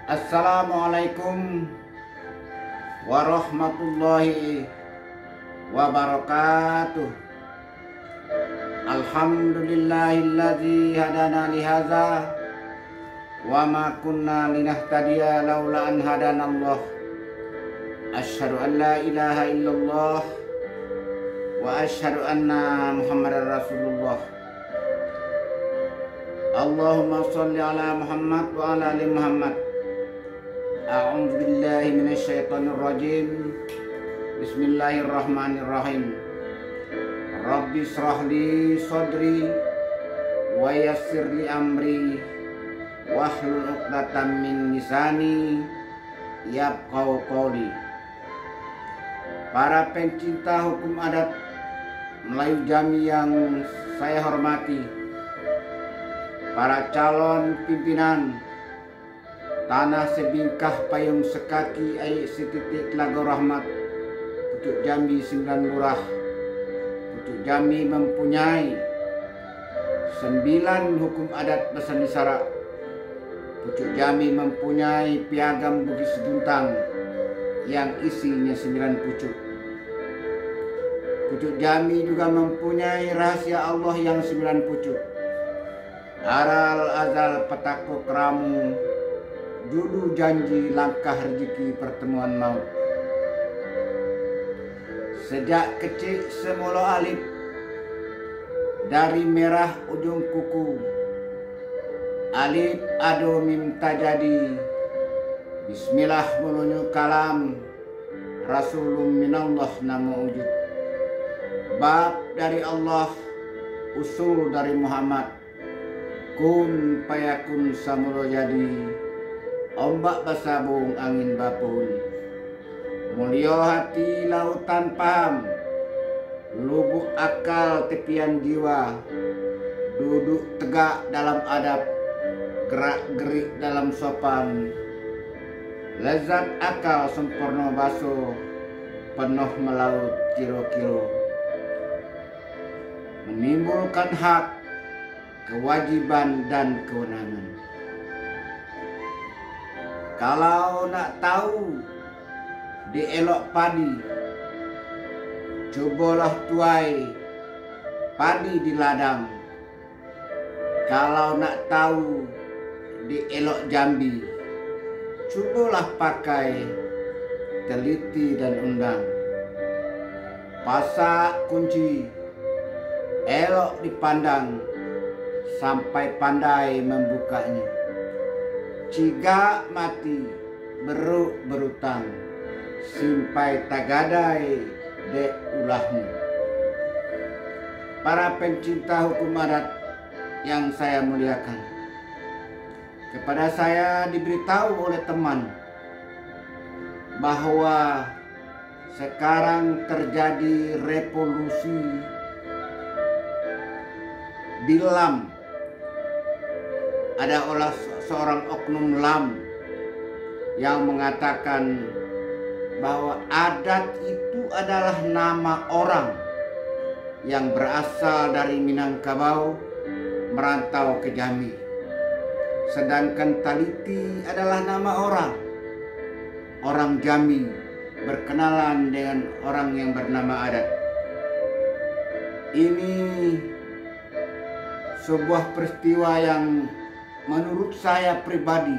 Assalamualaikum warahmatullahi wabarakatuh. Alhamdulillahilladzi hadana lihadza wa ma kunna linahtadiya laula an hadanallah. Asyhadu an la ilaha illallah wa asyhadu anna Muhammadar Rasulullah. Allahumma sholli ala Muhammad wa ala ali Muhammad. A'udzu billahi minasyaitonir rajim. Bismillahirrahmanirrahim. Rabbi shrah li sadri wa yassir li amri wahlul 'uqdatam min lisani yafqahu qawli. Para pencinta hukum adat Melayu Jambi yang saya hormati, para calon pimpinan Tanah Sebingkah Payung Sekaki Ai Sititik Telaga Rahmat Pucuk Jambi 9 Lurah. Pucuk Jambi mempunyai 9 hukum adat Besanisara. Pucuk Jambi mempunyai piagam Bugis Guntang yang isinya 9 pucuk. Pucuk Jambi juga mempunyai rahasia Allah yang 9 pucuk. Aral azal petako keramu, judu janji langkah rezeki pertemuan maut. Sejak kecil semula alif, dari merah ujung kuku, alif ado mim tajadi, bismillah mulunyu kalam, rasulum minallah nama wujud. Bab dari Allah, usul dari Muhammad, kun payakun samulo jadi, ombak basabung angin bapun. Mulio hati lautan paham, lubuk akal tepian jiwa, duduk tegak dalam adab, gerak gerik dalam sopan. Lezat akal sempurna baso, penuh melaut kiro-kiro. Menimbulkan hak, kewajiban dan kewenangan. Kalau nak tahu dielok padi, cobalah tuai padi di ladang. Kalau nak tahu dielok Jambi, cobalah pakai teliti dan undang. Pasak kunci, elok dipandang sampai pandai membukanya. Ciga mati beruk berutang, simpai tagadai dek ulahnya. Para pencinta hukum adat yang saya muliakan, kepada saya diberitahu oleh teman bahwa sekarang terjadi revolusi di LAM. Ada seorang oknum LAM yang mengatakan bahwa adat itu adalah nama orang yang berasal dari Minangkabau merantau ke Jambi. Sedangkan taliti adalah nama orang Jambi berkenalan dengan orang yang bernama adat. Ini sebuah peristiwa yang menurut saya pribadi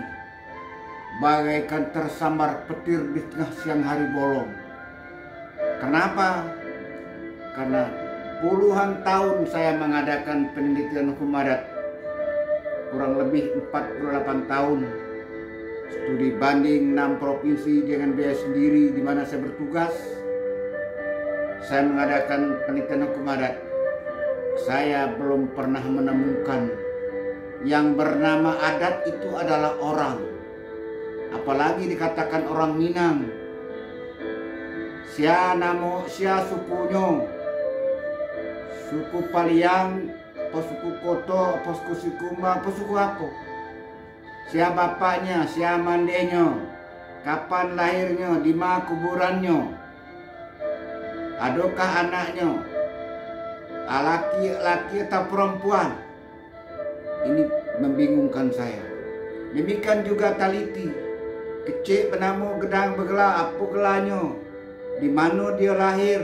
bagaikan tersambar petir di tengah siang hari bolong. Kenapa? Karena puluhan tahun saya mengadakan penelitian hukum adat, kurang lebih 48 tahun, studi banding 6 provinsi dengan biaya sendiri di mana saya bertugas. Saya mengadakan penelitian hukum adat. Saya belum pernah menemukan yang bernama adat itu adalah orang. Apalagi dikatakan orang Minang. Sia namo, sia sukunyo, suku Paliang, apa suku Koto, apa suku Sikumba, apa suku apa. Sia bapaknya, sia mandenyo, kapan lahirnya, di mana kuburannya, adakah anaknya, laki-laki atau perempuan. Ini membingungkan saya. Demikian juga taliti. kecil benamo gedang begela apa gelanyo, di mana dia lahir,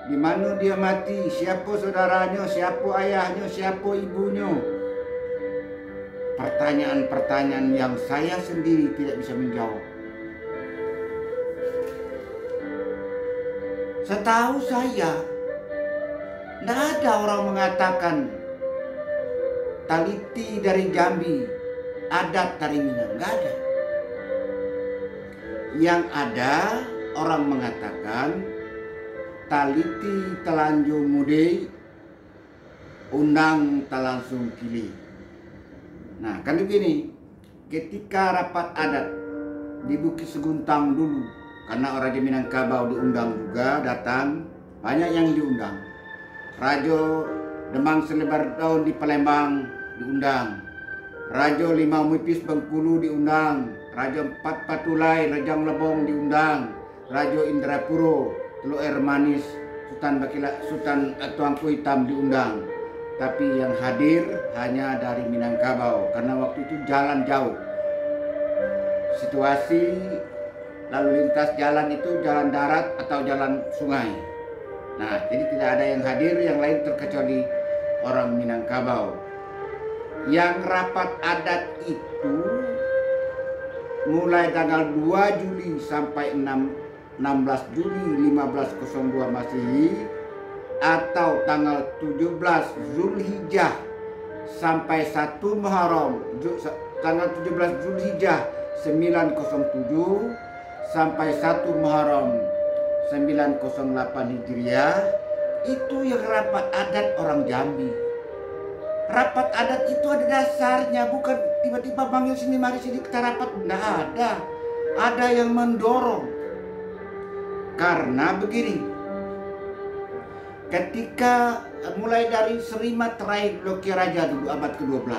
di mana dia mati, siapa saudaranya, siapa ayahnya, siapa ibunya. Pertanyaan-pertanyaan yang saya sendiri tidak bisa menjawab. Setahu saya, tidak ada orang mengatakan taliti dari Jambi, adat dari Minang, nggak ada. Yang ada orang mengatakan taliti telanjung mude, undang talangsung kili. Nah kan begini, ketika rapat adat di Bukit Seguntang dulu, karena orang di Minangkabau diundang juga datang, banyak yang diundang. Rajo Demang Selebar Daun di Palembang diundang, Rajo Limau Mipis Bengkulu diundang, Rajo Empat Patulai Rejang Lebong diundang, Rajo Indrapuro Teluk Air Manis Sultan Tuangku Hitam diundang. Tapi yang hadir hanya dari Minangkabau karena waktu itu jalan jauh. Situasi lalu lintas jalan itu jalan darat atau jalan sungai. Nah, jadi tidak ada yang hadir yang lain terkecuali orang Minangkabau. Yang rapat adat itu mulai tanggal 2 Juli sampai 16 Juli 1502 Masehi atau tanggal 17 Zulhijjah sampai 1 Muharram, tanggal 17 Zulhijjah 907 sampai 1 Muharram 908 Hijriah, itu yang rapat adat orang Jambi. Rapat adat itu ada dasarnya, bukan tiba-tiba panggil sini mari sini kita rapat. Tidak ada. Ada yang mendorong. Karena begini, ketika mulai dari Serima terakhir Loki Raja dulu abad ke-12,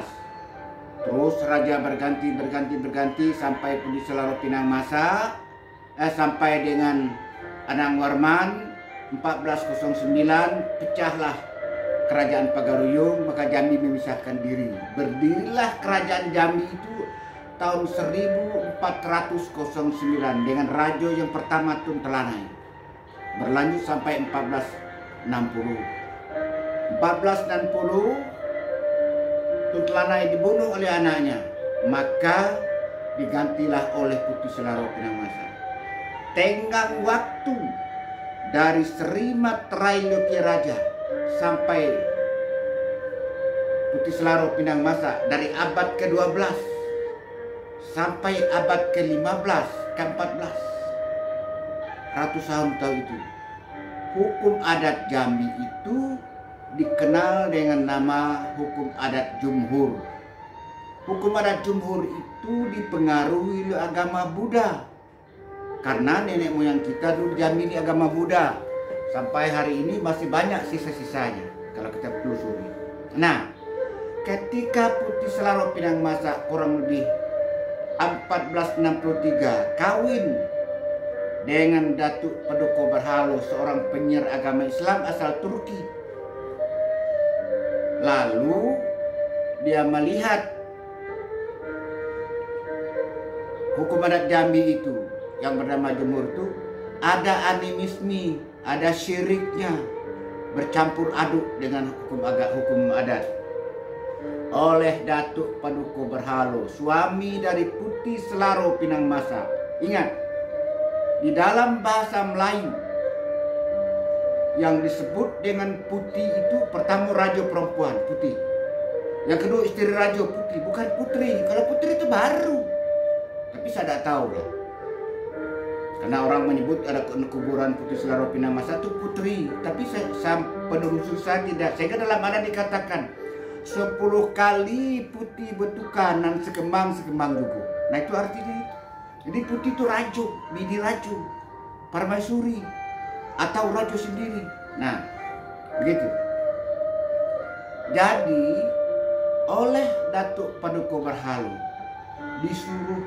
terus raja berganti sampai Pudi Selaro Pinang Masa, sampai dengan Anang Warman 1409 pecahlah Kerajaan Pagaruyung, maka Jambi memisahkan diri. Berdirilah Kerajaan Jambi itu tahun 1409 dengan raja yang pertama Tun Telanai. Berlanjut sampai 1460. 1460 Tun Telanai dibunuh oleh anaknya, maka digantilah oleh Putih Selaro Pinang Masa. Tenggang waktu dari Serima Terai Loki Raja sampai Putih Selaro Pinang Masa, dari abad ke-12 sampai abad ke-15, ke-14, ratusan tahun itu, hukum adat Jambi itu dikenal dengan nama hukum adat Jumhur. Hukum adat Jumhur itu dipengaruhi oleh agama Buddha. Karena nenek moyang kita dulu Jambi di agama Buddha. Sampai hari ini masih banyak sisa-sisanya kalau kita telusuri. Nah, ketika Putih Selaro Pinang Masa kurang lebih 1463 kawin dengan Datuk Paduka Berhalo, seorang penyiar agama Islam asal Turki. Lalu dia melihat hukum adat Jambi itu yang bernama Jumhur itu ada animisme, ada syiriknya, bercampur aduk dengan hukum adat. Oleh Datuk Paduka Berhalo, suami dari Putih Selaro Pinang Masa. Ingat, di dalam bahasa Melayu yang disebut dengan putih itu pertama raja perempuan putih, yang kedua istri raja putih, bukan putri. Kalau putri itu baru, tapi saya tidak tahu ya. Karena orang menyebut ada kuburan Putih Selaro Pinang Masa itu putri, tapi saya penelusur saya tidak. Sehingga dalam adat dikatakan 10 kali putih betukanan sekembang juga. Nah itu artinya itu. Jadi putih itu rajo, bini rajo, permaisuri atau rajo sendiri. Nah begitu. Jadi oleh Datuk Paduka Berhalo disuruh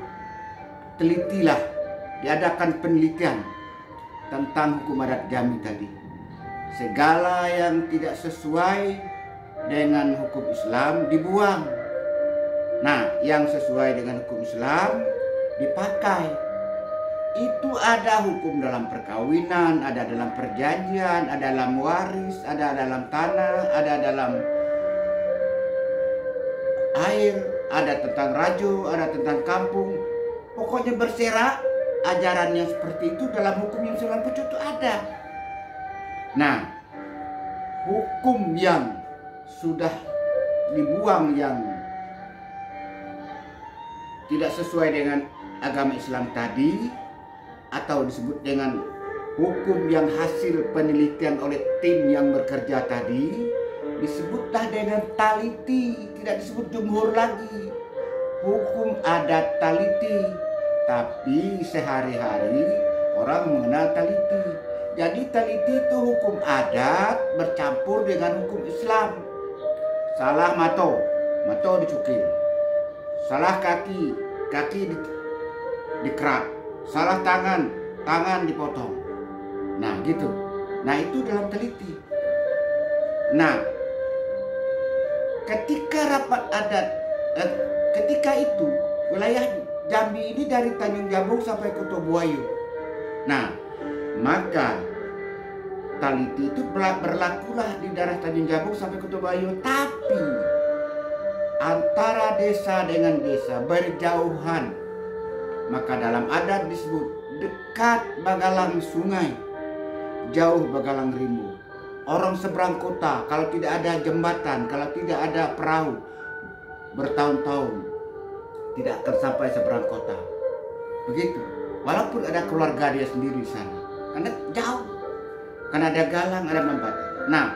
telitilah, diadakan penelitian tentang hukum adat Jambi tadi. Segala yang tidak sesuai dengan hukum Islam dibuang. Nah, yang sesuai dengan hukum Islam dipakai. itu ada hukum dalam perkawinan, ada dalam perjanjian, ada dalam waris, ada dalam tanah, ada dalam air, ada tentang rajo, ada tentang kampung. Pokoknya berserak ajaran yang seperti itu dalam hukum yang 97 itu ada. Nah, hukum yang sudah dibuang yang tidak sesuai dengan agama Islam tadi, atau disebut dengan hukum yang hasil penelitian oleh tim yang bekerja tadi, disebutlah dengan taliti, tidak disebut jumhur lagi. Hukum adat taliti, tapi sehari-hari orang mengenal taliti. Jadi taliti itu hukum adat bercampur dengan hukum Islam. Salah mato dicukil. Salah kaki dikerak. Salah tangan dipotong. Nah gitu. Nah itu dalam teliti. Nah ketika rapat adat, ketika itu wilayah Jambi ini dari Tanjung Jabung sampai ke Tobuayu. Nah maka taliti itu berlakulah di daerah Tanjung Jabung sampai ke Tobuayu. Tapi antara desa dengan desa berjauhan, maka dalam adat disebut dekat bagalang sungai, jauh bagalang rimbu. Orang seberang kota, kalau tidak ada jembatan, kalau tidak ada perahu, bertahun-tahun tidak akan sampai seberang kota. Begitu. Walaupun ada keluarga dia sendiri di sana, karena jauh, karena ada galang, ada jembatan. Nah,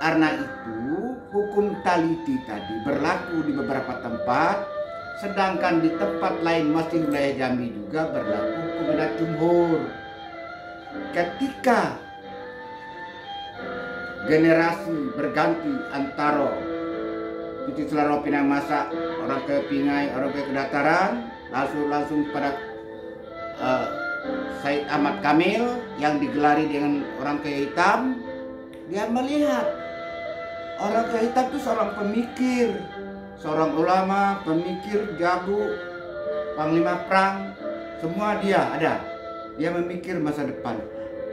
karena itu hukum taliti tadi berlaku di beberapa tempat. Sedangkan di tempat lain masih wilayah Jambi juga berlaku hukum adat jumhur. Ketika generasi berganti antara Puji Selaro Pinang Masak, orang ke Pingai, orang ke Kedataran, langsung pada Said Ahmad Kamil yang digelari dengan orang kaya hitam, dia melihat orang kaya hitam itu seorang pemikir, seorang ulama, pemikir, jago, panglima perang, semua dia ada. Dia memikir masa depan.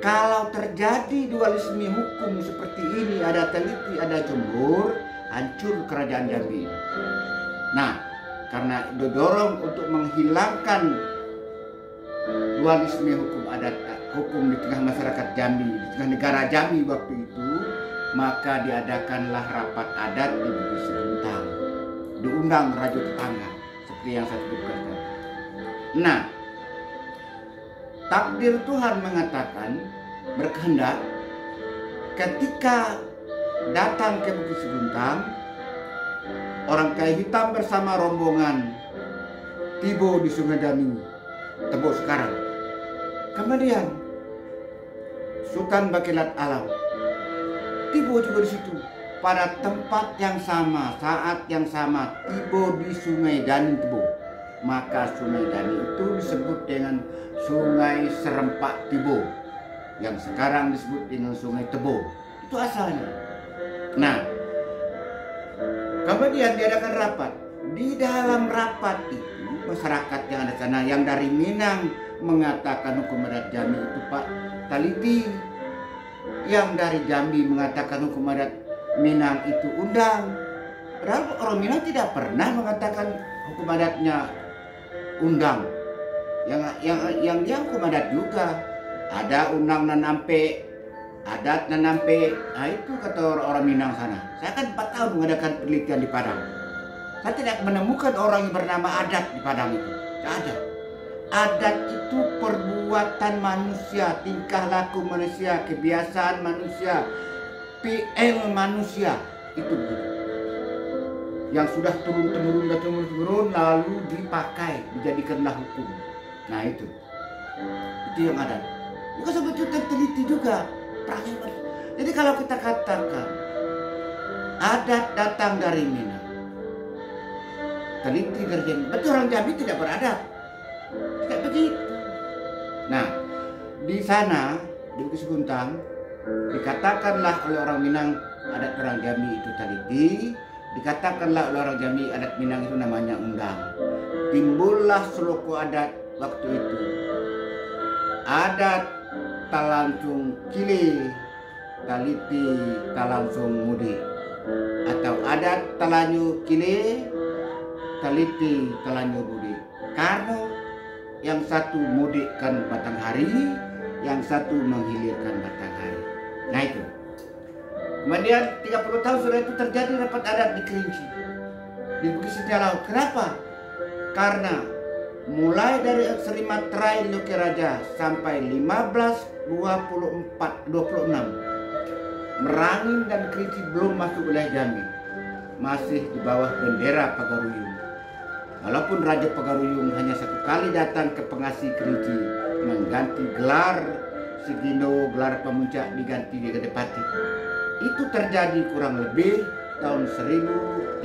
Kalau terjadi dualisme hukum seperti ini, ada teliti, ada jumhur, hancur kerajaan Jambi. Nah, karena didorong untuk menghilangkan dualisme hukum adat, hukum di tengah masyarakat Jambi, di tengah negara Jambi waktu itu, maka diadakanlah rapat adat di Bukit Seguntang. Diundang raja tetangga seperti yang saya sebutkan tadi. Nah, takdir Tuhan mengatakan berkehendak ketika datang ke Bukit Seguntang, orang kayu hitam bersama rombongan tiba di Sungai Dami, Tebo sekarang. Kemudian Sultan Bakilat Alam tiba juga di situ. Pada tempat yang sama, saat yang sama, tiba di Sungai Dani Tebo. Maka Sungai Dani itu disebut dengan Sungai Serempak Tebo, yang sekarang disebut dengan Sungai Tebo. Itu asalnya. Nah, kemudian diadakan rapat. Di dalam rapat itu, masyarakat yang ada sana, yang dari Minang mengatakan hukum adat Jambi itu Pak Taliti, yang dari Jambi mengatakan hukum adat Minang itu undang. Padahal orang Minang tidak pernah mengatakan hukum adatnya undang. Yang dia hukum adat juga. Ada undang dan nampe, adat dan nampe. Nah itu kata orang Minang sana. Saya kan 4 tahun mengadakan penelitian di Padang. Saya tidak menemukan orang yang bernama adat di Padang itu. Tidak ada. Adat itu perbuatan manusia, tingkah laku manusia, kebiasaan manusia, PL manusia, itu yang sudah turun-temurun lalu dipakai, dijadikanlah hukum. Nah itu yang ada. Bukan sebetulnya teliti juga. Jadi kalau kita katakan adat datang dari Minang, teliti dari Jambi, berarti orang Jambi tidak beradat. Tidak begitu. Nah di sana di Bukit Seguntang dikatakanlah oleh orang Minang adat orang Jambi itu taliti, dikatakanlah oleh orang Jambi adat Minang itu namanya undang. Timbullah seloko adat waktu itu. adat talangsung kili taliti talangsung mudi, atau adat talanyu kili taliti talanyu mudi. Karena yang satu mudikkan batang hari, yang satu menghilirkan batang hari. Nah itu. Kemudian 30 tahun setelah itu terjadi rapat adat di Kerinci, di Bukit Senja Laut. Kenapa? Karena mulai dari Serimatrai Luki Raja sampai 1526 Merangin dan Kerinci belum masuk wilayah Jambi, masih di bawah bendera Pagaruyung. Walaupun Raja Pagaruyung hanya satu kali datang ke Pengasih Kerinci mengganti gelar Sigino, gelar pemuncak diganti di Gedepati. Itu terjadi kurang lebih tahun 1350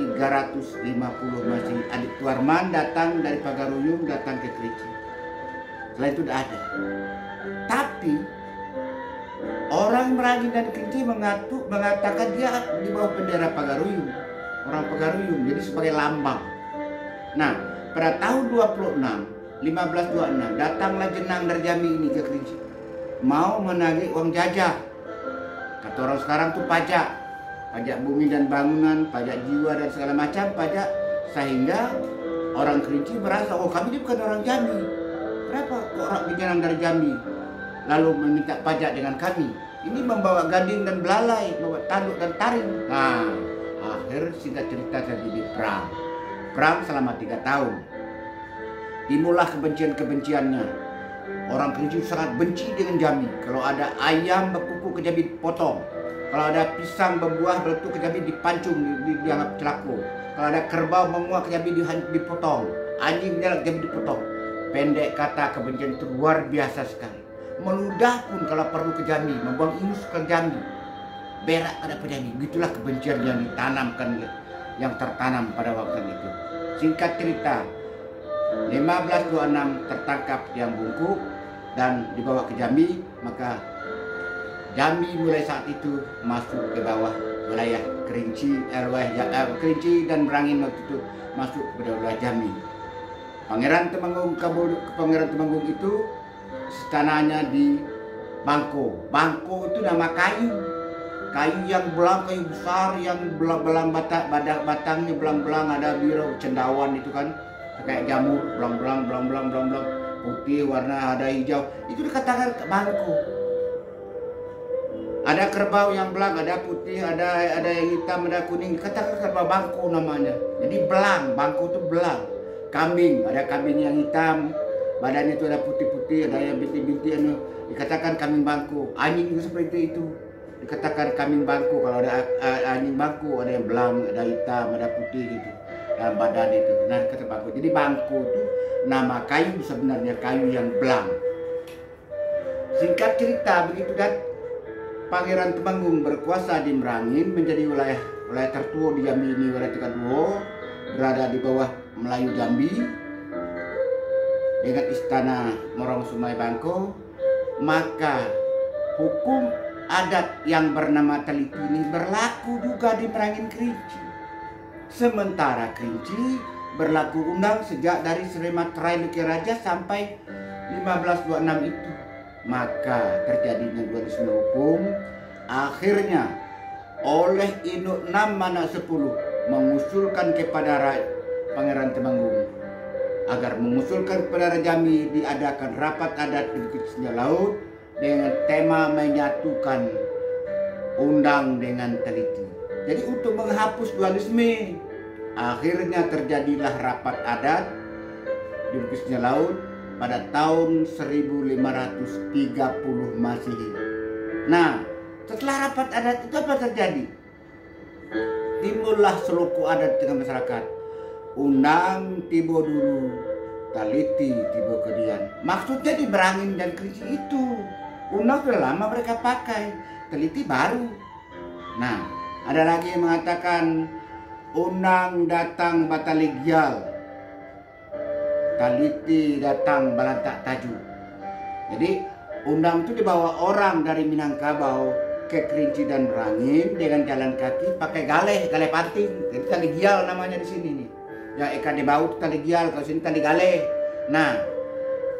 masih Adik Tuarman datang dari Pagaruyung datang ke Kerinci. Setelah itu tidak ada. Tapi orang Merangin dan Kerinci mengatakan dia di bawah bendera Pagaruyung, orang Pagaruyung, jadi sebagai lambang. Nah, pada tahun 1526 datanglah jenang dari Jambi ini ke Kerinci, mau menagih uang jajah. Kata orang sekarang tuh pajak bumi dan bangunan, pajak jiwa dan segala macam pajak, sehingga orang Kerinci merasa, oh kami ini bukan orang Jambi, kenapa orang jenang dari Jambi lalu meminta pajak dengan kami? Ini membawa gading dan belalai, membawa tanduk dan taring. Nah, akhir singkat cerita terjadi perang selama 3 tahun. Timbullah kebencian-kebenciannya. Orang Kerinci sangat benci dengan Jambi. Kalau ada ayam berkuku ke Jambi dipotong. Kalau ada pisang berbuah beletuk ke Jambi dipancung, dianggap celako. Kalau ada kerbau menguak ke Jambi dipotong. Anjing jalan ke Jambi dipotong. Pendek kata, kebencian itu luar biasa sekali. Meludah pun kalau perlu ke Jambi, membuang ingus ke Jambi, berak pada Jambi. Begitulah kebencian yang ditanamkan, yang tertanam pada waktu itu. Singkat cerita, 1526 tertangkap yang Bungkuk dan dibawa ke Jambi, maka Jambi mulai saat itu masuk ke bawah wilayah Kerinci, Kerinci dan Merangin waktu itu masuk ke wilayah Jambi. Pangeran Temanggung itu istananya di Bangko. Bangko itu nama kayu yang belang, kayu besar yang belang batangnya belang-belang, ada biru cendawan itu kan, kayak jamur belang-belang putih, warna ada hijau, itu dikatakan Bangko. Ada kerbau yang belang, ada putih, ada yang hitam, ada kuning, dikatakan kerbau Bangko namanya. Jadi belang, Bangko itu belang. Kambing, ada kambing yang hitam, badannya itu ada putih-putih, ada yang bintik-bintik, dikatakan kambing Bangko. Anjing juga seperti itu, dikatakan kambing Bangko. Kalau ada anjing Bangko, ada yang belang, ada hitam, ada putih gitu dalam badan itu. Nah, kata Bangko. Jadi Bangko itu nama kayu, sebenarnya kayu yang belang. Singkat cerita begitu, dan Pangeran Temanggung berkuasa di Merangin, menjadi wilayah tertua di Jambi ini, wilayah Tekaduo, berada di bawah Melayu Jambi dengan istana Morong Sumai Bangko. Maka hukum adat yang bernama teliti ini berlaku juga di Merangin Kerinci. Sementara Kerinci berlaku undang sejak dari Serimatrai Luki Raja sampai 1526 itu. Maka terjadinya dualisme hukum. Akhirnya oleh Induk 6 Mana 10 mengusulkan kepada Pangeran Temanggung agar mengusulkan kepada Raja Jambi diadakan rapat adat di Bukit Senja Laut dengan tema menyatukan undang dengan teliti. Jadi untuk menghapus dualisme, akhirnya terjadilah rapat adat di Bukit Senja Laut pada tahun 1530 Masehi. Nah, setelah rapat adat itu apa terjadi? Timbullah seluku adat di tengah masyarakat. Undang tibo dulu, taliti tibo kedian. Maksudnya di Merangin dan Kerinci itu. Undang sudah lama mereka pakai, teliti baru. Nah, ada lagi yang mengatakan undang datang bataligial, taliti datang balantak taju. Jadi undang itu dibawa orang dari Minangkabau ke Kerinci dan Merangin dengan jalan kaki pakai gale panting. Jadi taligial namanya di sini nih. Ya ikan di baut taligial, kalau sini tali gale. Nah,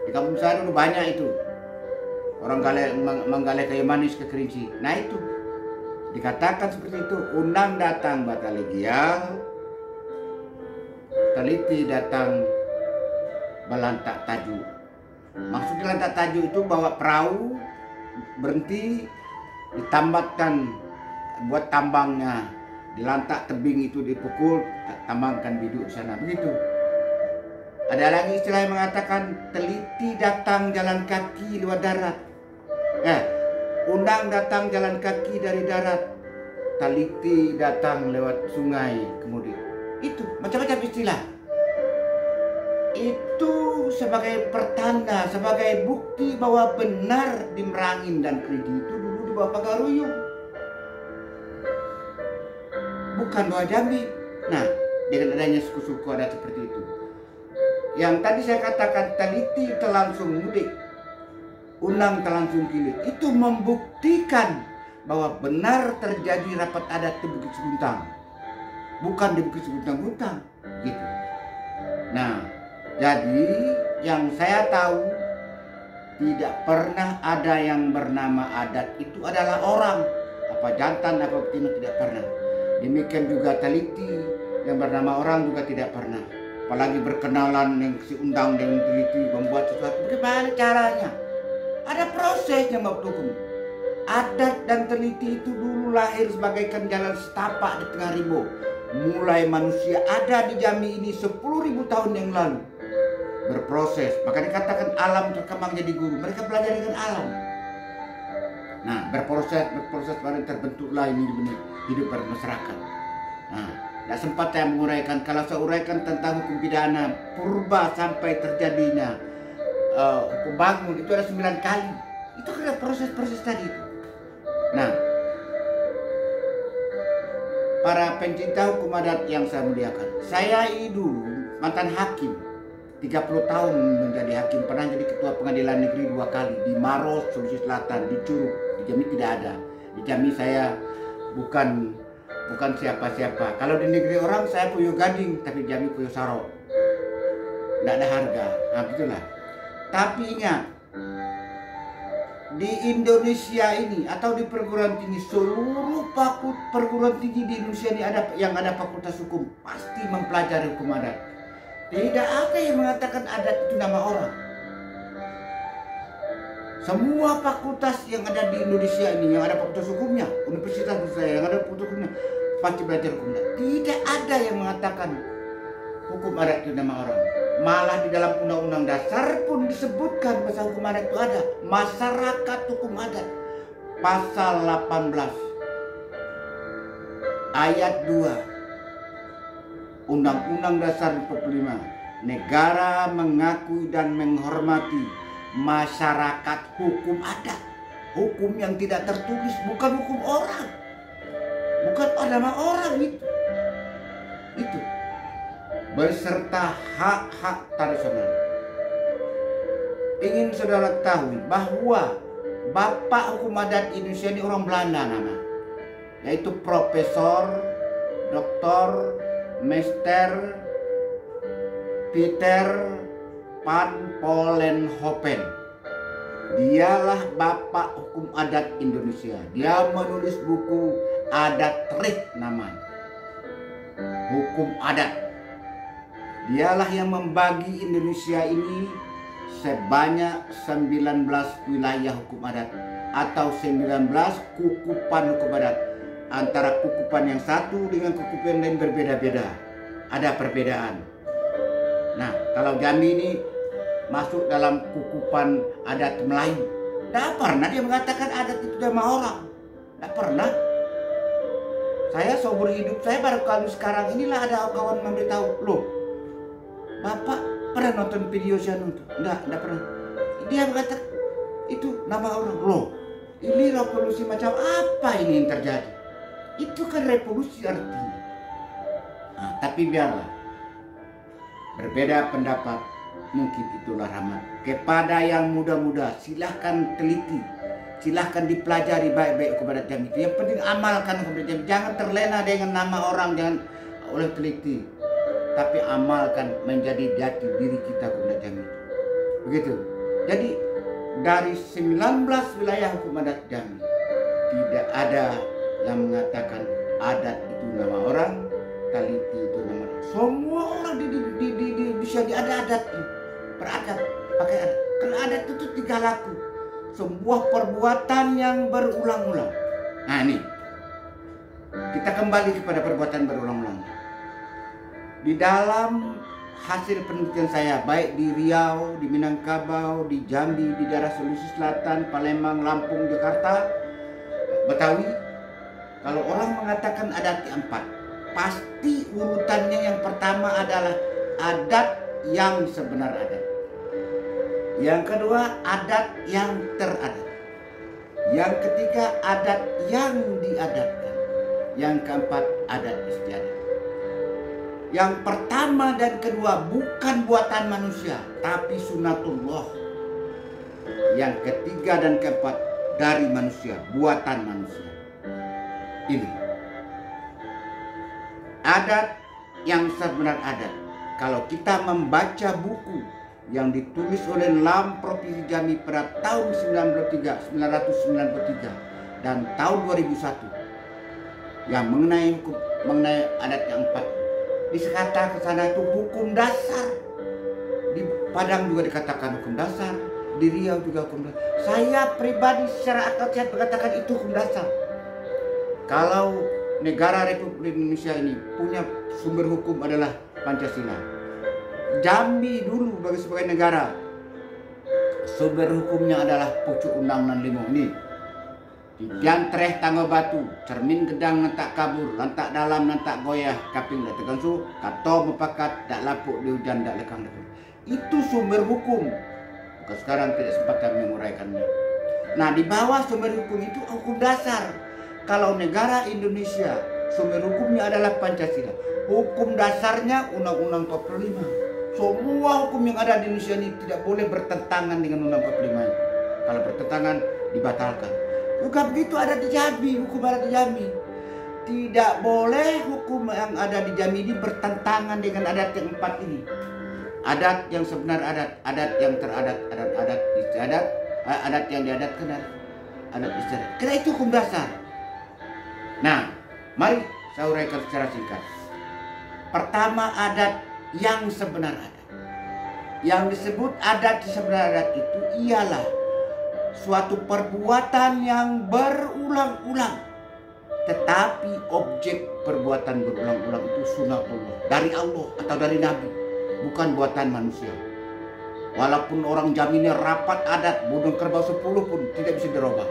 di kampung saya dulu banyak itu. Orang menggalai kayu manis ke kerinci. Nah itu dikatakan seperti itu. Undang datang batalegial, teliti datang belantak taju. Maksud belantak taju itu bawa perahu berhenti, ditambatkan buat tambangnya, dilantak tebing itu dipukul, tambangkan biduk di sana, begitu. Ada lagi istilah yang mengatakan teliti datang jalan kaki lewat darat. Undang datang jalan kaki dari darat, teliti datang lewat sungai kemudian. Itu macam-macam istilah. Itu sebagai pertanda, sebagai bukti bahwa benar di Merangin dan Kridi itu dulu di bawah Pagaruyung, bukan bawah Jambi. Nah, dengan adanya suku-suku ada seperti itu. Yang tadi saya katakan teliti terlangsung mudik, undang terlangsung kilit, itu membuktikan bahwa benar terjadi rapat adat di Bukit Seguntang, bukan di Bukit Seguntang-Guntang, gitu. Nah, jadi yang saya tahu tidak pernah ada yang bernama adat itu adalah orang, apa jantan apa betina, tidak pernah. Demikian juga teliti yang bernama orang juga tidak pernah. Apalagi berkenalan yang si undang dengan teliti membuat sesuatu, bagaimana caranya? Ada prosesnya Mbak Tukung. Adat dan teliti itu dulu lahir sebagaikan jalan setapak di tengah rimbo. Mulai manusia ada di Jambi ini 10.000 tahun yang lalu. Berproses, maka dikatakan alam terkembang jadi guru. Mereka belajar dengan alam. Nah, berproses baru terbentuklah ini hidup bermasyarakat. Nah, tidak sempat saya menguraikan. Kalau saya uraikan tentang hukum pidana purba sampai terjadinya hukum bangun itu ada 9 kali. Itu karena proses-proses tadi itu. Nah, para pencinta hukum adat yang saya muliakan, saya ini dulu mantan hakim, 30 tahun menjadi hakim, pernah jadi ketua pengadilan negeri 2 kali, di Maros, Sulawesi Selatan, di Curug. Di Jambi tidak ada. Di Jambi saya bukan siapa-siapa. Kalau di negeri orang saya Puyo Gading, tapi di Jambi Puyo Saro. Tidak ada harga. Nah, begitulah. Tapi ingat, di Indonesia ini atau di perguruan tinggi, seluruh perguruan tinggi di Indonesia ini yang ada fakultas hukum pasti mempelajari hukum adat. Tidak ada yang mengatakan adat itu nama orang. Semua fakultas yang ada di Indonesia ini, yang ada fakultas hukumnya, universitas saya yang ada fakultas hukumnya, pasti belajar hukum adat. Tidak ada yang mengatakan hukum adat itu nama orang. Malah di dalam Undang-Undang Dasar pun disebutkan pasal hukum adat itu ada. Masyarakat hukum adat. Pasal 18 ayat 2 Undang-Undang Dasar 45. Negara mengakui dan menghormati masyarakat hukum adat. Hukum yang tidak tertulis, bukan hukum orang. Bukan nama orang itu. Itu. Beserta hak-hak tradisional. Ingin saudara ketahui bahwa Bapak Hukum Adat Indonesia ini orang Belanda nama, yaitu Profesor Dr. Mester Peter van Vollenhoven. Dialah Bapak Hukum Adat Indonesia. Dia menulis buku Adat Rit namanya. Hukum Adat. Dialah yang membagi Indonesia ini sebanyak 19 wilayah hukum adat atau 19 kukupan hukum adat. Antara kukupan yang satu dengan kukupan lain berbeda-beda. Ada perbedaan. Nah, kalau Jambi ini masuk dalam kukupan adat Melayu. Tidak pernah dia mengatakan adat itu nama orang. Tidak pernah. Saya seumur hidup saya baru kali sekarang inilah ada kawan memberitahu, loh, Bapak pernah nonton video Janun? Enggak pernah. Dia berkata itu nama orang. Loh, ini revolusi macam apa ini yang terjadi? Itu kan revolusi artinya. Nah, tapi biarlah. Berbeda pendapat, mungkin itulah rahmat. Kepada yang muda-muda, silahkan teliti. Silahkan dipelajari baik-baik kepada Jambi. Yang penting amalkan kepada Jambi. Jangan terlena dengan nama orang, jangan oleh teliti. Tapi amalkan menjadi jati diri kita kepada Jambi. Begitu. Jadi dari 19 wilayah hukum adat Jambi tidak ada yang mengatakan adat itu nama orang, taliti itu nama orang. Semua orang bisa diadat-adat, beradat, pakai adat. Karena adat itu tiga laku, sebuah perbuatan yang berulang-ulang. Nah ini, kita kembali kepada perbuatan berulang-ulang. Di dalam hasil penelitian saya, baik di Riau, di Minangkabau, di Jambi, di daerah Sulawesi Selatan, Palembang, Lampung, Jakarta, Betawi, kalau orang mengatakan adat keempat, pasti urutannya yang pertama adalah adat yang sebenar adat. Yang kedua, adat yang teradat. Yang ketiga, adat yang diadatkan. Yang keempat, adat istiadat. Yang pertama dan kedua bukan buatan manusia, tapi sunatullah. Yang ketiga dan keempat dari manusia, buatan manusia. Ini adat yang sebenar adat. Kalau kita membaca buku yang ditulis oleh Lam Provinsi Jambi pada tahun 1993 dan tahun 2001 yang mengenai adat yang empat, disebutkan ke sana itu hukum dasar. Di Padang juga dikatakan hukum dasar, di Riau juga hukum dasar. Saya pribadi secara akal sehat mengatakan itu hukum dasar. Kalau negara Republik Indonesia ini punya sumber hukum adalah Pancasila. Jambi dulu sebagai negara, sumber hukumnya adalah Pucuk Undang-Undang 5 ini. Titian treh tangga batu, cermin gedang nentak kabur, lantak dalam nentak goyah, kaping dak tegansu, kato mepakat, dak lapuk di hujan, dak lekang lekang. Itu sumber hukum. Bukan sekarang tidak sempat kami menguraikannya. Nah, di bawah sumber hukum itu hukum dasar. Kalau negara Indonesia, sumber hukumnya adalah Pancasila. Hukum dasarnya Undang-Undang 45. Semua hukum yang ada di Indonesia ini tidak boleh bertentangan dengan Undang-Undang 45. Kalau bertentangan, dibatalkan. Bukan begitu ada di Jambi, hukum ada di Jambi. Tidak boleh hukum yang ada di Jambi ini bertentangan dengan adat yang empat ini. Adat yang sebenar adat, adat yang teradat, adat istiadat, adat yang diadatkan, adat istiadat. Karena itu hukum dasar. Nah, mari saya uraikan secara singkat. Pertama, adat yang sebenar adat. Yang disebut adat di sebenar adat itu ialah suatu perbuatan yang berulang-ulang, tetapi objek perbuatan berulang-ulang itu sunatullah, dari Allah atau dari Nabi, bukan buatan manusia. Walaupun orang Jambi rapat adat, bodong kerbau 10 pun tidak bisa dirubah.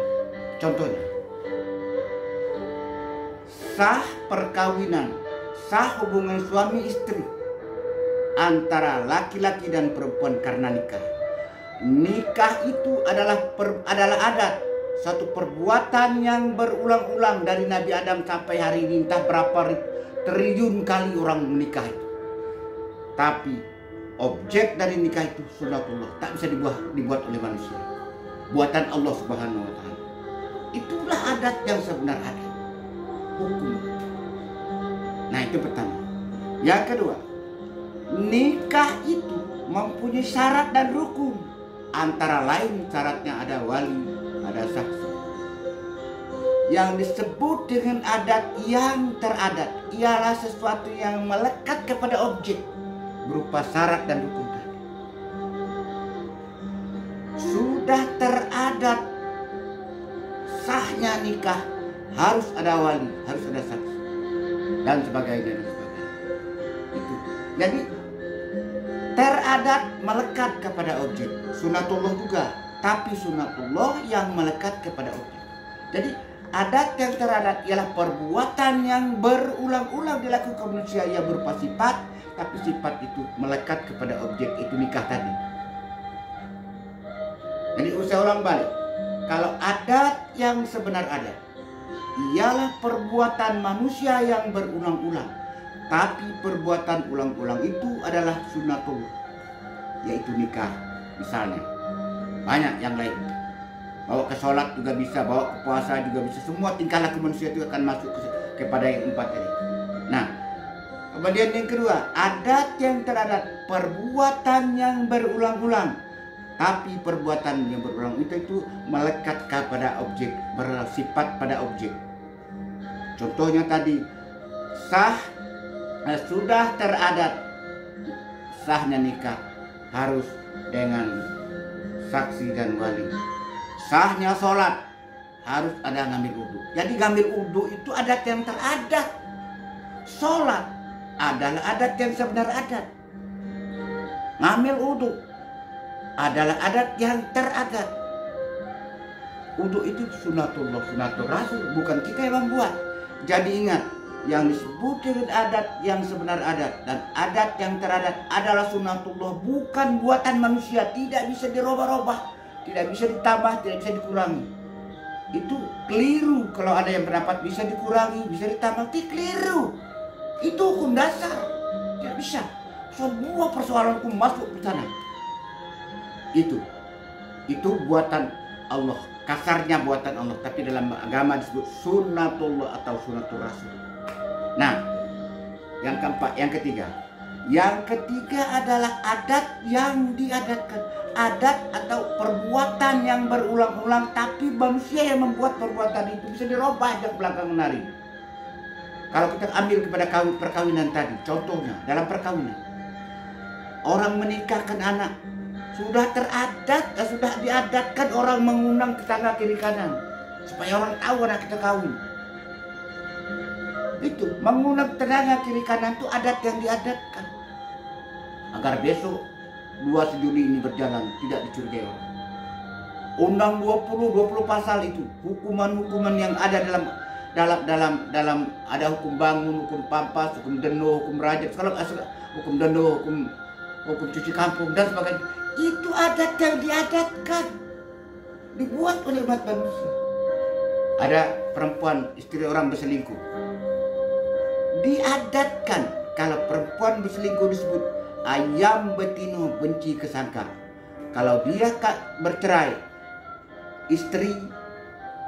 Contohnya, sah perkawinan, sah hubungan suami istri antara laki-laki dan perempuan karena nikah. Nikah itu adalah adat, satu perbuatan yang berulang-ulang dari Nabi Adam sampai hari ini, entah berapa triliun kali orang menikah itu. Tapi objek dari nikah itu sunatullah, tak bisa dibuat oleh manusia, buatan Allah Subhanahu wa Ta'ala. Itulah adat yang sebenar adat, hukum. Nah, itu pertama. Yang kedua, nikah itu mempunyai syarat dan rukun. Antara lain syaratnya ada wali, ada saksi. Yang disebut dengan adat yang teradat ialah sesuatu yang melekat kepada objek berupa syarat dan rukun tadi. Sudah teradat sahnya nikah, harus ada wali, harus ada saksi, dan sebagainya. Itu. Jadi teradat melekat kepada objek. Sunatullah juga, tapi sunatullah yang melekat kepada objek. Jadi adat yang teradat ialah perbuatan yang berulang-ulang dilakukan manusia yang berupa sifat, tapi sifat itu melekat kepada objek, itu nikah tadi. Jadi saya ulang balik, kalau adat yang sebenar adat ialah perbuatan manusia yang berulang-ulang, tapi perbuatan ulang-ulang itu adalah sunatullah, yaitu nikah. Misalnya banyak yang lain, bawa ke sholat juga bisa, bawa ke puasa juga bisa. Semua tingkah laku manusia itu akan masuk kepada yang empat ini. Nah, kemudian yang kedua, adat yang teradat, perbuatan yang berulang-ulang, Tapi perbuatan yang berulang itu melekat kepada objek, bersifat pada objek. Contohnya tadi, sudah teradat sahnya nikah harus dengan saksi dan wali. Sahnya sholat harus ada ngambil wudhu. Jadi ngambil wudhu itu adat yang teradat. Sholat adalah adat yang sebenar adat. Ngambil wudhu adalah adat yang teradat. Wudhu itu sunatullah, sunatul rasul, bukan kita yang membuat. Jadi ingat, yang disebut dengan adat yang sebenar adat dan adat yang teradat adalah sunatullah, bukan buatan manusia. Tidak bisa dirubah-rubah, tidak bisa ditambah, tidak bisa dikurangi. Itu keliru. Kalau ada yang pendapat bisa dikurangi, bisa ditambah, itu keliru. Itu hukum dasar, tidak bisa. Semua persoalan hukum masuk ke sana. Itu buatan Allah, kasarnya buatan Allah, tapi dalam agama disebut sunatullah atau sunatul rasul. Nah, yang ketiga adalah adat yang diadatkan. Adat atau perbuatan yang berulang-ulang, tapi manusia yang membuat perbuatan itu bisa dirubah dari belakang menari. Kalau kita ambil kepada perkawinan tadi, contohnya dalam perkawinan, orang menikahkan anak, sudah teradat, sudah diadatkan orang mengundang tetangga kiri kanan supaya orang tahu anak kita kawin. Itu mengundang tetangga kiri kanan itu adat yang diadatkan agar besok 2 Juli ini berjalan tidak dicurigai orang. Undang 20 pasal itu hukuman-hukuman yang ada dalam ada hukum bangun, hukum pampas, hukum deno, hukum rajab, kalau hukum deno, hukum cuci kampung dan sebagainya. Itu adat yang diadatkan, dibuat oleh umat manusia. Ada perempuan istri orang berselingkuh, diadatkan kalau perempuan berselingkuh disebut ayam betino benci kesangka. Kalau dia bercerai, istri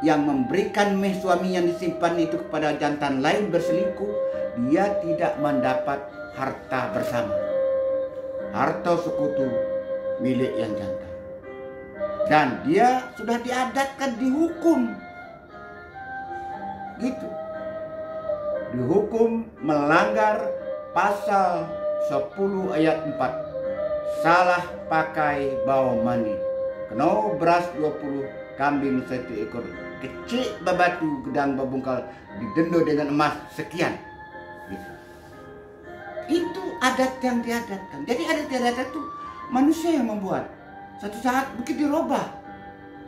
yang memberikan meh suami yang disimpan itu kepada jantan lain berselingkuh, dia tidak mendapat harta bersama, harta sekutu milik yang jantan. Dan dia sudah diadatkan, dihukum gitu, dihukum melanggar pasal 10 ayat 4, salah pakai bawa mani, kena beras 20, kambing 1 ekor, kecil babatu gedang babungkal, didenda dengan emas sekian gitu. Itu adat yang diadatkan. Jadi adat yang diadatkan itu manusia yang membuat. Satu saat mungkin dirubah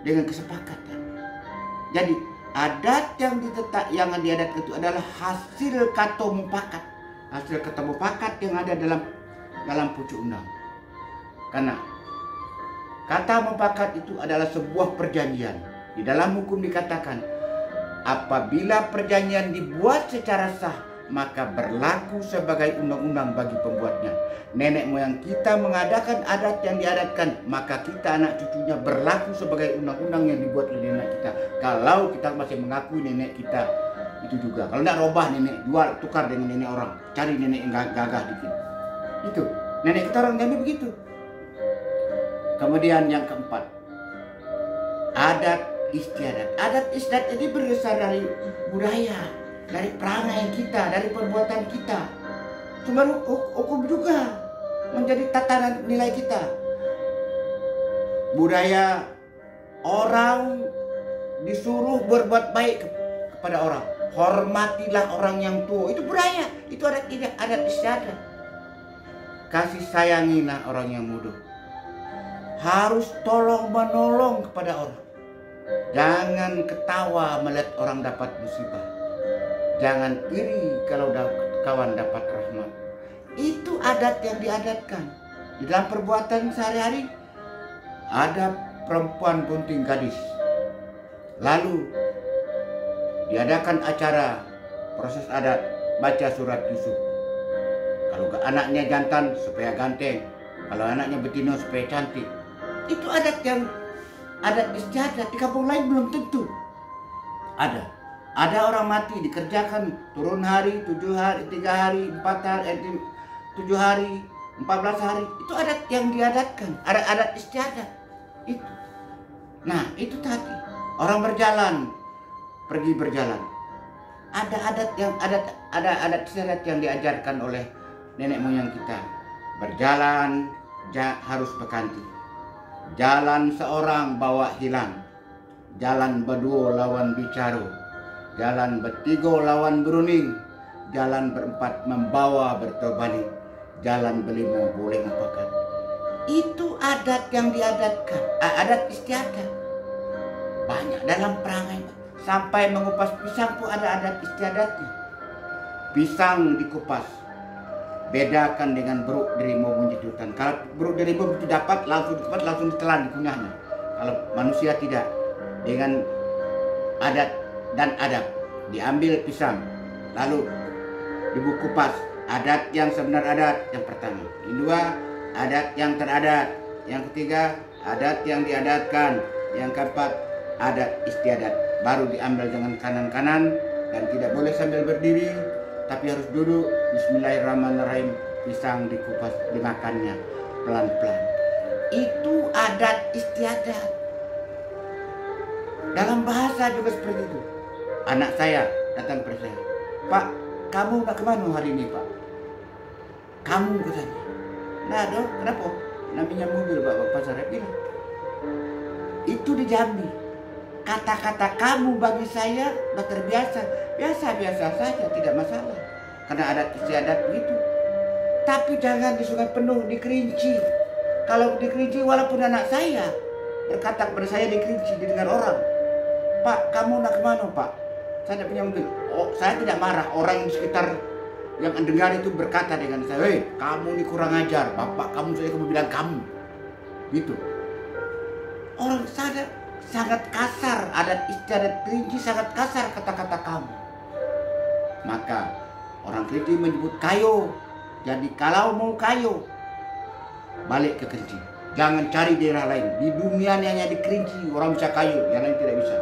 dengan kesepakatan. Jadi adat yang diadatkan itu adalah hasil kata mufakat, hasil kata mufakat yang ada dalam pucuk undang. Karena kata mufakat itu adalah sebuah perjanjian. Di dalam hukum dikatakan, apabila perjanjian dibuat secara sah, maka berlaku sebagai undang-undang bagi pembuatnya. Nenek moyang kita mengadakan adat yang diadatkan, maka kita anak cucunya berlaku sebagai undang-undang yang dibuat oleh nenek kita. Kalau kita masih mengakui nenek kita itu juga. Kalau tidak robah nenek, jual, tukar dengan nenek orang, cari nenek yang gagah dikit. Itu nenek kita orang Jambi begitu. Kemudian yang keempat, adat istiadat. Adat istiadat ini berdasar dari budaya, dari perangai kita, dari perbuatan kita. Cuma hukum juga menjadi tatanan nilai kita. Budaya orang disuruh berbuat baik kepada orang. Hormatilah orang yang tua. Itu budaya, itu adat istiadat. Kasih sayangilah orang yang muda. Harus tolong menolong kepada orang. Jangan ketawa melihat orang dapat musibah. Jangan iri kalau kawan dapat rahmat. Itu adat yang diadatkan. Di dalam perbuatan sehari-hari ada perempuan bunting gadis. Lalu diadakan acara proses adat, baca surat Yusuf. Kalau anaknya jantan supaya ganteng, kalau anaknya betina supaya cantik. Itu adat istiadat. Di kampung lain belum tentu ada. Ada orang mati dikerjakan turun hari, 7 hari, 3 hari, 4 hari, 7 hari, 14 hari. Itu adat yang diadatkan, adat istiadat. Itu. Nah, itu tadi orang berjalan, pergi berjalan. Ada adat istiadat yang diajarkan oleh nenek moyang kita. Berjalan harus berganti. Jalan seorang bawa hilang. Jalan berdua lawan bicara. Jalan bertiga lawan beruning. Jalan berempat membawa berterbalik. Jalan berlima boleh mempakan. Itu adat yang diadatkan, adat istiadat. Banyak dalam perangai. Sampai mengupas pisang pun ada adat istiadatnya. Pisang dikupas, bedakan dengan beruk derimo menjadi hutan. Kalau beruk derimo itu dapat langsung dikupas, langsung ditelan dikunyahnya. Kalau manusia tidak, dengan adat dan adab diambil pisang, lalu dikupas. Adat yang sebenar adat yang pertama. Yang kedua, adat yang teradat. Yang ketiga, adat yang diadatkan. Yang keempat, adat istiadat. Baru diambil dengan kanan-kanan dan tidak boleh sambil berdiri, tapi harus duduk. Bismillahirrahmanirrahim. Pisang dikupas, dimakannya pelan-pelan. Itu adat istiadat. Dalam bahasa juga seperti itu. Anak saya datang ke saya, "Pak, kamu nak kemana hari ini, Pak?" "Kamu," katanya. "Nah, dong, kenapa?" "Namanya mobil, Pak, pasar." Bilang. Itu di Jambi. Kata-kata kamu bagi saya sudah terbiasa. Biasa-biasa saja, tidak masalah. Karena adat istiadat begitu. Tapi jangan di sungai penuh, di Kerinci. Kalau di Kerinci, walaupun anak saya berkata kepada saya di Kerinci, didengar orang, "Pak, kamu nak kemana, Pak?" "Saya tidak punya mobil." "Oh, saya tidak marah." Orang di sekitar yang mendengar itu berkata dengan saya, "Hei, kamu ini kurang ajar. Bapak kamu saya kamu bilang kamu." Gitu. Orang sangat kasar, adat istiadat Kerinci sangat kasar kata-kata kamu. Maka orang Kerinci menyebut kayo. Jadi kalau mau kayo, balik ke Kerinci. Jangan cari daerah lain. Di dunia ini hanya di Kerinci orang bisa kayo, yang lain tidak bisa.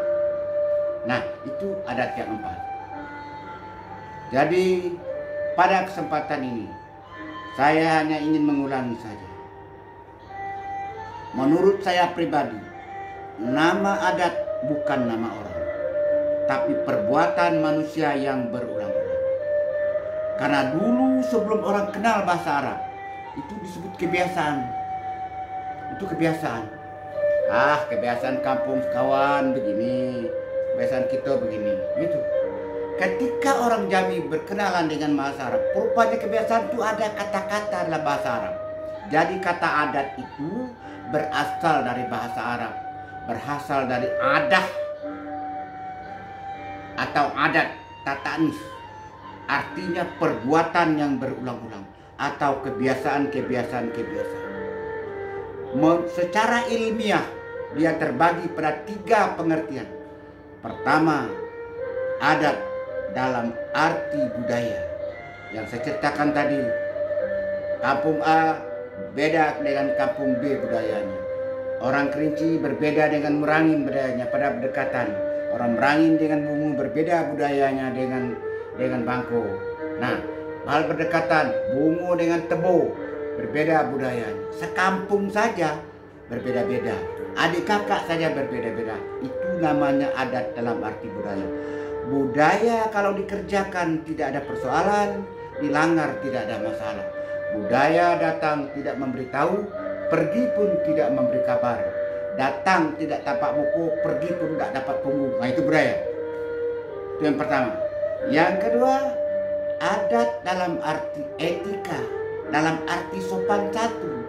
Nah, itu adat yang keempat. Jadi pada kesempatan ini saya hanya ingin mengulangi saja. Menurut saya pribadi, nama adat bukan nama orang, tapi perbuatan manusia yang berulang-ulang. Karena dulu sebelum orang kenal bahasa Arab, itu disebut kebiasaan. Itu kebiasaan. Kebiasaan kampung kawan begini, kebiasaan kita begini, gitu. Ketika orang Jambi berkenalan dengan bahasa Arab, rupanya kebiasaan itu ada kata-kata dalam bahasa Arab. Jadi kata adat itu berasal dari bahasa Arab, berasal dari adah atau adat tatanis, artinya perbuatan yang berulang-ulang atau kebiasaan-kebiasaan. Secara ilmiah dia terbagi pada 3 pengertian. Pertama, adat dalam arti budaya yang saya ceritakan tadi. Kampung A beda dengan kampung B budayanya. Orang Kerinci berbeda dengan Merangin budayanya pada berdekatan. Orang Merangin dengan Bungu berbeda budayanya dengan Bangko. Nah, hal berdekatan Bungu dengan Tebo berbeda budayanya. Sekampung saja berbeda-beda. Adik kakak saja berbeda-beda. Itu namanya adat dalam arti budaya. Budaya kalau dikerjakan tidak ada persoalan, dilanggar tidak ada masalah. Budaya datang tidak memberitahu, pergi pun tidak memberi kabar. Datang tidak tapak buku, pergi pun tidak dapat punggung. Nah, itu budaya. Itu yang pertama. Yang kedua, adat dalam arti etika, dalam arti sopan santun.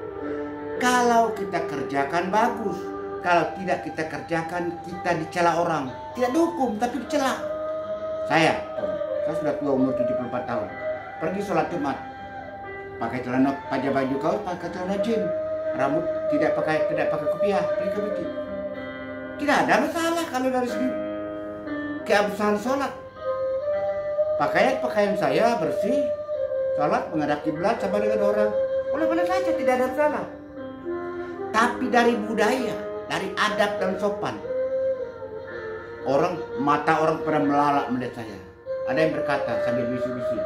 Kalau kita kerjakan bagus, kalau tidak kita kerjakan kita dicela orang. Tidak dihukum tapi dicela. Saya sudah tua, umur 74 tahun. Pergi sholat Jumat, pakai celana pakai baju kaos, pakai celana jeans, rambut tidak pakai kopiah, pergi ke masjid. Tidak ada masalah kalau dari segi keabsahan sholat. Pakaian saya bersih, sholat menghadap kiblat sama dengan orang. Boleh-boleh saja, tidak ada masalah. Tapi dari budaya, dari adab dan sopan, mata orang pada melalak melihat saya. Ada yang berkata sambil bisu-bisu.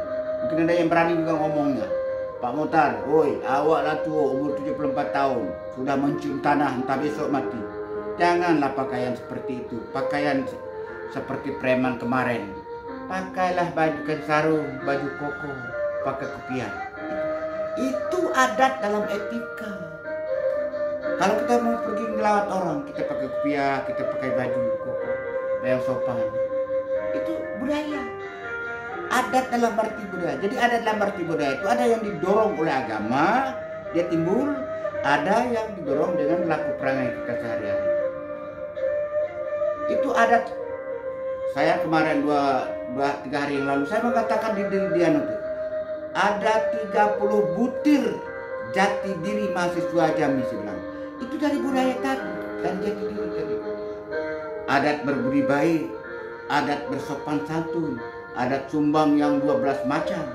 Mungkin ada yang berani juga ngomongnya. Pak Motar, woi, awaklah tua umur 74 tahun, sudah mencium tanah, entah besok mati. Janganlah pakaian seperti itu, pakaian seperti preman kemarin. Pakailah baju sarung, baju koko, pakai kopiah. Itu adat dalam etika. Kalau kita mau pergi ngelawat orang, kita pakai kopiah, kita pakai baju koko yang sopan. Itu budaya. Adat dalam arti budaya. Jadi adat dalam arti budaya itu ada yang didorong oleh agama, dia timbul, ada yang didorong dengan laku perangai kita sehari-hari. Itu adat. Saya kemarin 2-3 hari yang lalu saya mengatakan di diri dia nanti ada 30 butir jati diri mahasiswa Jambi, saya bilang. Itu dari budaya tadi dan jati diri tadi. Adat berbudi baik, adat bersopan santun, adat sumbang yang 12 macam.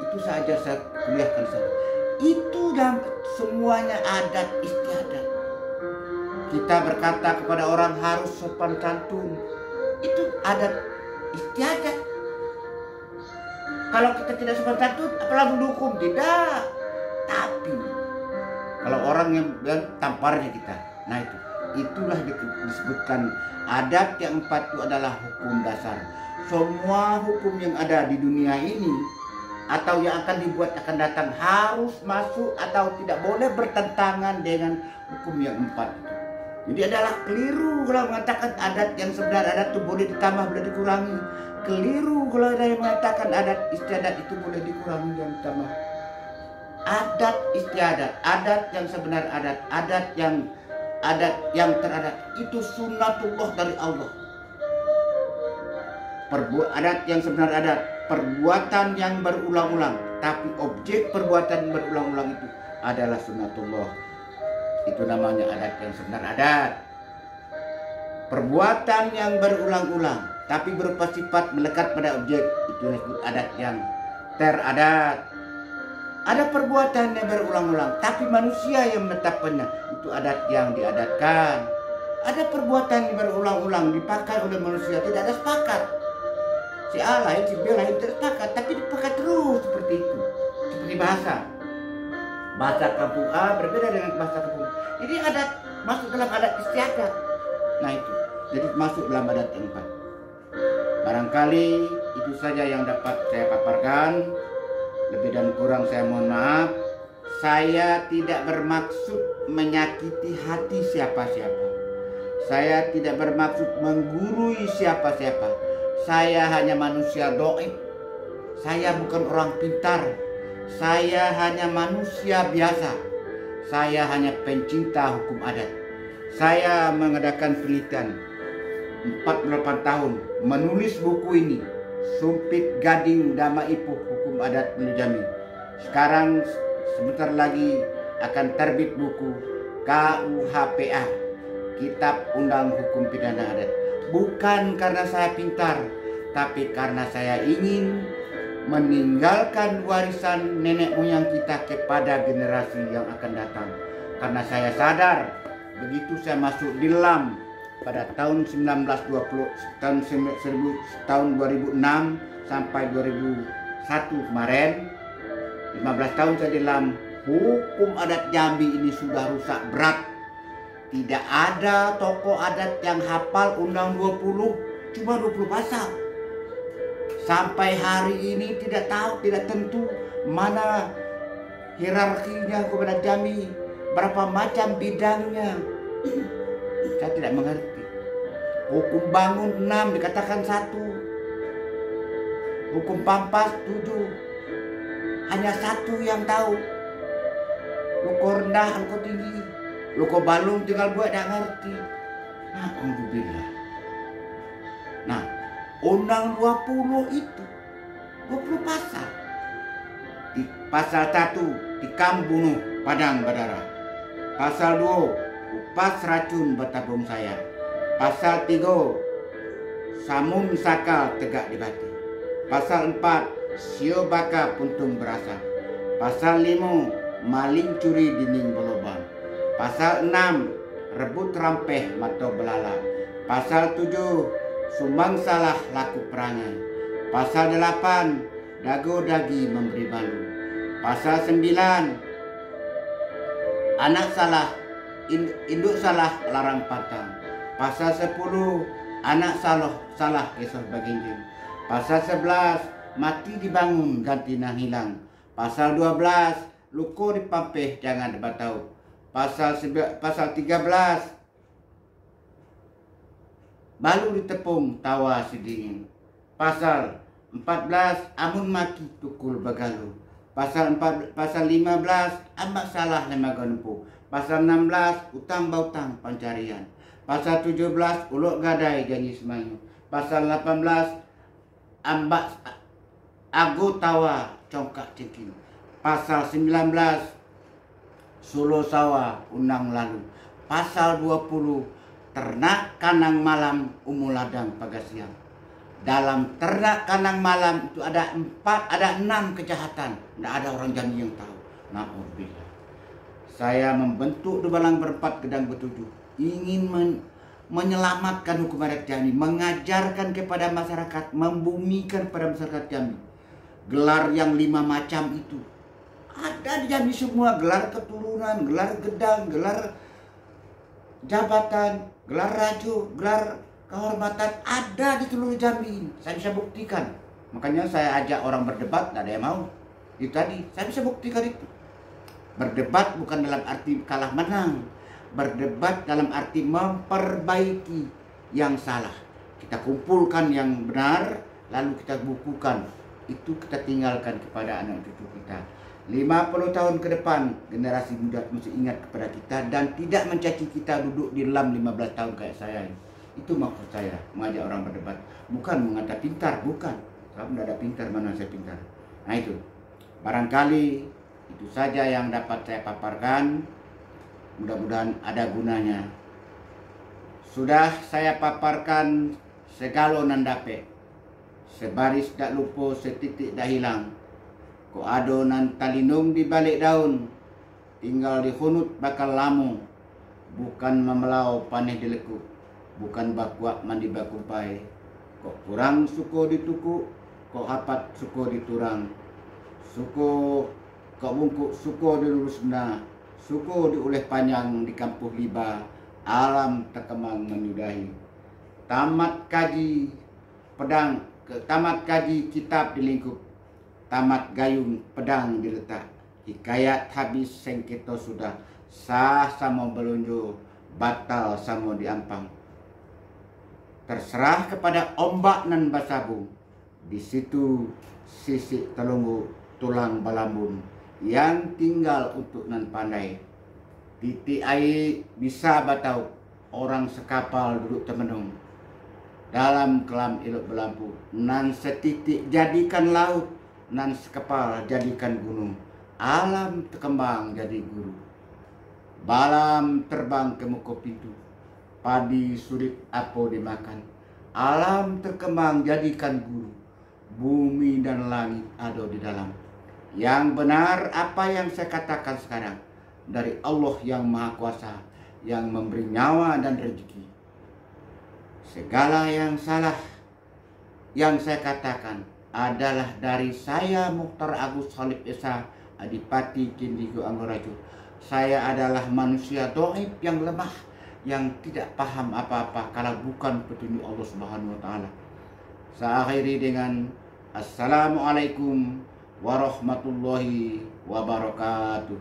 Itu saja saya kuliahkan saya. Itu dan semuanya adat istiadat. Kita berkata kepada orang harus sopan santun. Itu adat istiadat. Kalau kita tidak sopan santun, apalagi mendukung? Tidak. Tapi kalau orang yang tamparnya kita, nah itulah disebutkan adat yang 4 itu adalah hukum dasar. Semua hukum yang ada di dunia ini atau yang akan dibuat akan datang harus masuk atau tidak boleh bertentangan dengan hukum yang 4 itu. Jadi adalah keliru kalau mengatakan adat yang sebenar, adat itu boleh ditambah, boleh dikurangi. Keliru kalau ada yang mengatakan adat istiadat itu boleh dikurangi dan ditambah. Adat istiadat, adat yang sebenar adat yang teradat itu sunnatullah dari Allah. Adat yang sebenar adat, perbuatan yang berulang-ulang, tapi objek perbuatan berulang-ulang itu adalah sunnatullah. Itu namanya adat yang sebenar adat. Perbuatan yang berulang-ulang tapi berupa sifat melekat pada objek, itu disebut adat yang teradat. Ada perbuatan yang berulang-ulang tapi manusia yang menetapkannya, itu adat yang diadatkan. Ada perbuatan yang berulang-ulang dipakai oleh manusia, tidak ada sepakat. Si A lain, si B lain tidak sepakat, tapi dipakai terus seperti itu. Seperti bahasa kampung A berbeda dengan bahasa kampung. Jadi adat masuk dalam adat istiadat. Nah itu, jadi masuk dalam adat yang 4. Barangkali itu saja yang dapat saya paparkan. Lebih dan kurang saya mohon maaf. Saya tidak bermaksud menyakiti hati siapa-siapa. Saya tidak bermaksud menggurui siapa-siapa. Saya hanya manusia dhaif. Saya bukan orang pintar. Saya hanya manusia biasa. Saya hanya pencinta hukum adat. Saya mengadakan penelitian 48 tahun menulis buku ini, Sumpit Gading Dama Ipuh Hukum Adat Jambi. Sekarang sebentar lagi akan terbit buku KUHPA, Kitab Undang Hukum Pidana Adat. Bukan karena saya pintar, tapi karena saya ingin meninggalkan warisan nenek moyang kita kepada generasi yang akan datang. Karena saya sadar begitu saya masuk di LAM pada tahun 1920, tahun 2006 sampai 2001 kemarin, 15 tahun saya di LAM, hukum adat Jambi ini sudah rusak berat. Tidak ada tokoh adat yang hafal undang 20, cuma 20 pasal. Sampai hari ini tidak tahu, tidak tentu mana hierarkinya hukum adat Jambi, berapa macam bidangnya. Saya tidak mengerti. Hukum bangun 6 dikatakan 1. Hukum pampas 7. Hanya 1 yang tahu. Luko rendah, luko tinggi. Luko balung tinggal buat tidak ngerti. Nah, alhamdulillah. Nah, undang 20 itu 20 pasal. Di pasal 1 tikam bunuh padang badara. Pasal 2 upas racun bertabung saya. Pasal 3 samun sakal tegak di bati. Pasal 4 sio baka puntung berasa. Pasal 5 maling curi dinding berlubang. Pasal 6 rebut rampeh mato belala. Pasal 7 sumbang salah laku perangai. Pasal 8 dago dagi memberi malu. Pasal 9, anak salah, induk salah larang patang. Pasal 10, anak salah kisah baginjing. Pasal 11, mati dibangun ganti nang hilang. Pasal 12, luko dipampeh jangan debatau. Pasal 13, balu ditepung tawa sedingin. Pasal 14, amun mati tukul bagalu. Pasal 15, ambak salah lembaga nempuh. Pasal 16, utang bautang pancarian. Pasal 17, uluk gadai janji semayu. Pasal 18, ambak agu tawa congkak cekil. Pasal 19, solo sawa unang lalu. Pasal 20, ternak kanang malam umuladang pagasiang. Dalam ternak kanang malam itu ada 6 kejahatan. Tidak ada orang Jambi yang tahu. Na'udzubillah. Saya membentuk Dubalang berempat Gedang bertujuh, ingin menyelamatkan hukum adat Jambi, mengajarkan kepada masyarakat, membumikan pada masyarakat Jambi. Gelar yang 5 macam itu ada di Jambi semua, gelar keturunan, gelar gedang, gelar jabatan, gelar raju, gelar kehormatan ada di seluruh Jambi. Saya bisa buktikan. Makanya saya ajak orang berdebat, tidak ada yang mau. Itu tadi, saya bisa buktikan itu. Berdebat bukan dalam arti kalah menang. Berdebat dalam arti memperbaiki yang salah. Kita kumpulkan yang benar, lalu kita bukukan. Itu kita tinggalkan kepada anak cucu kita. 50 tahun ke depan, generasi muda mesti ingat kepada kita dan tidak mencaci kita duduk di dalam 15 tahun kayak saya. Itu maksud saya, mengajak orang berdebat. Bukan mengata pintar, bukan. Kalau tidak ada pintar, mana saya pintar. Nah itu, barangkali itu saja yang dapat saya paparkan. Mudah-mudahan ada gunanya. Sudah saya paparkan segalo nandape. Sebaris dak lupo, setitik dak hilang. Ko ado nan talinung di balik daun. Tinggal dihunut bakal lamu. Bukan memelau paneh dilekuk. Bukan bakuak mandi bakumpai. Kok kurang suko dituku, kok hapat suko diturang. Suko kok bungkuk suko dilurus bena. Suko diuleh panjang di kampuh liba. Alam terkemang menyudahi. Tamat kaji kitab dilingkup. Tamat gayung pedang diletak. Hikayat habis sengketo sudah. Sah samo belunjo, batal samo diampang. Terserah kepada ombak nan basabu. Di situ sisik telunggu tulang balambun yang tinggal untuk nan pandai. Titik air bisa batau, orang sekapal duduk temenung. Dalam kelam iluk belampu, nan setitik jadikan laut, nan sekepal jadikan gunung. Alam terkembang jadi guru. Balam terbang ke muka pintu. Padi sulit apo dimakan. Alam terkembang jadikan guru. Bumi dan langit ada di dalam. Yang benar apa yang saya katakan sekarang. Dari Allah yang Maha Kuasa. Yang memberi nyawa dan rezeki. Segala yang salah yang saya katakan adalah dari saya Mukhtar Agus Khalif Esa Adipati Cindigo Anggoraju. Saya adalah manusia dhaif yang lemah, yang tidak paham apa-apa kalau bukan petunjuk Allah Subhanahu wa taala. Saya akhiri dengan Assalamualaikum warahmatullahi wabarakatuh.